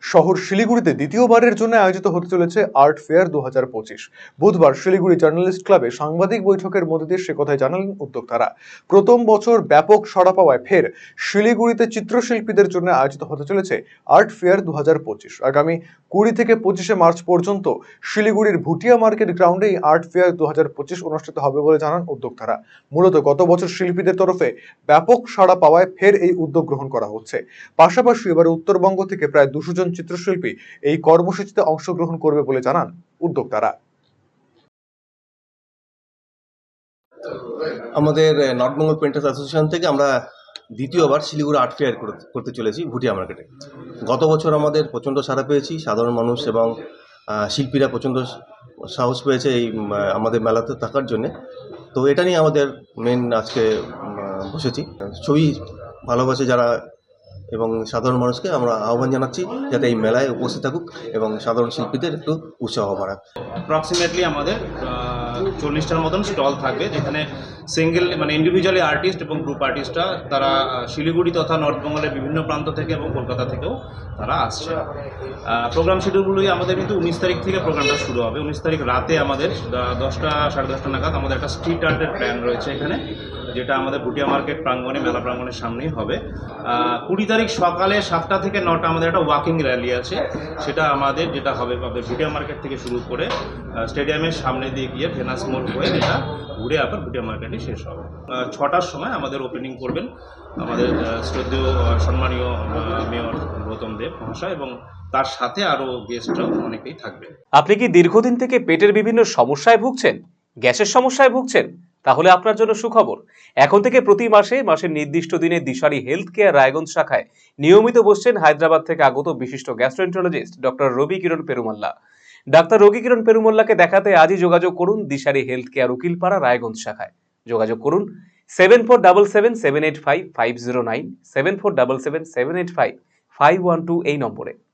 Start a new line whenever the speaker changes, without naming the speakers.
শহর শিলিগুড়িতে দ্বিতীয়বারের জন্য আয়োজিত হতে চলেছে আর্ট ফেয়ার 2025। বুধবার শিলিগুড়ি জার্নালিস্ট ক্লাবে সাংবাদিক বৈঠকের মধ্যে দিয়ে সে কথাই জানালেন উদ্যোক্তারা। প্রথম বছর ব্যাপক সাড়া পাওয়ায় ফের শিলিগুড়িতে চিত্রশিল্পীদের জন্য আয়োজিত হতে চলেছে আর্ট ফেয়ার 2025। আগামী 20 থেকে 25 মার্চ পর্যন্ত শিলিগুড়ির ভুটিয়া মার্কেট গ্রাউন্ডে এই আর্ট ফেয়ার 2025 অনুষ্ঠিত হবে বলে জানান উদ্যোক্তারা। মূলত গত বছর শিল্পীদের তরফে ব্যাপক সাড়া পাওয়ায় ফের এই উদ্যোগ গ্রহণ করা হচ্ছে। পাশাপাশি এবার উত্তরবঙ্গ থেকে প্রায় 200 জন চিত্রশিল্পী এই কর্মসূচিতে অংশগ্রহণ করবে বলে জানান উদ্যোক্তারা।
আমাদের নর্থ বেঙ্গল পেন্টার্স অ্যাসোসিয়েশন থেকে আমরা দ্বিতীয়বার শিলিগুড়ি আর্ট ফেয়ার করতে চলেছি ভুটিয়া মার্কেটে। গত বছর আমাদের প্রচণ্ড সাড়া পেয়েছি, সাধারণ মানুষ এবং শিল্পীরা প্রচণ্ড সাহস পেয়েছে এই আমাদের মেলাতে থাকার জন্যে। তো এটা নিয়ে আমাদের মেন আজকে বসেছি। ছবি ভালোবাসে যারা এবং সাধারণ মানুষকে আমরা আহ্বান জানাচ্ছি যাতে এই মেলায় উপস্থিত থাকুক এবং সাধারণ শিল্পীদের একটু উৎসাহ বাড়াক।
অ্যাপ্রক্সিমেটলি আমাদের 40টার মতন স্টল থাকবে, যেখানে সিঙ্গেল মানে ইন্ডিভিজুয়ালি আর্টিস্ট এবং গ্রুপ আর্টিস্টরা তারা শিলিগুড়ি তথা নর্থ বেঙ্গলের বিভিন্ন প্রান্ত থেকে এবং কলকাতা থেকেও তারা আসছে। প্রোগ্রাম শিডিউলগুলোই আমাদের কিন্তু 19 তারিখ থেকে প্রোগ্রামটা শুরু হবে। 19 তারিখ রাতে আমাদের 10টা সাড়ে 10টা নাগাদ আমাদের একটা স্ট্রিট আর্টের প্ল্যান রয়েছে এখানে, যেটা আমাদের ভুটিয়া মার্কেট প্রাঙ্গণে মেলা প্রাঙ্গণের সামনেই হবে। 20 তারিখ সকালে 7টা থেকে 9টা আমাদের একটা ওয়াকিং র্যালি আছে, সেটা আমাদের যেটা হবে ভুটিয়া মার্কেট থেকে শুরু করে স্টেডিয়ামের সামনে দিয়ে গিয়ে ভেনাস মোড় হয়ে এটা ঘুরে আবার ভুটিয়া মার্কেটে শেষ হবে। 6টার সময় আমাদের ওপেনিং করবেন আমাদের শ্রদ্ধেয় সম্মানীয় মেয়র গৌতম দেব মহাশয়, এবং তার সাথে আরও গেস্টরাও অনেকেই থাকবে।
আপনি কি দীর্ঘদিন থেকে পেটের বিভিন্ন সমস্যায় ভুগছেন, গ্যাসের সমস্যায় ভুগছেন? তাহলে আপনার জন্য সুখবর। এখন থেকে প্রতি মাসের নির্দিষ্ট দিনে দিশারি হেলথ কেয়ার রায়গঞ্জ শাখায় নিয়মিত বসছেন হায়দ্রাবাদ থেকে আগত বিশিষ্ট গ্যাস্ট্রোএন্টারোলজিস্ট ডক্টর রবি কিরণ পেরুমাল্লা। ডাক্তার রবি কিরণ পেরুমাল্লাকে দেখাতে আজই যোগাযোগ করুন দিশারি হেলথ কেয়ার উকিলপাড়া রায়গঞ্জ শাখায়। যোগাযোগ করুন 7477785509, 7477785512 এই নম্বরে।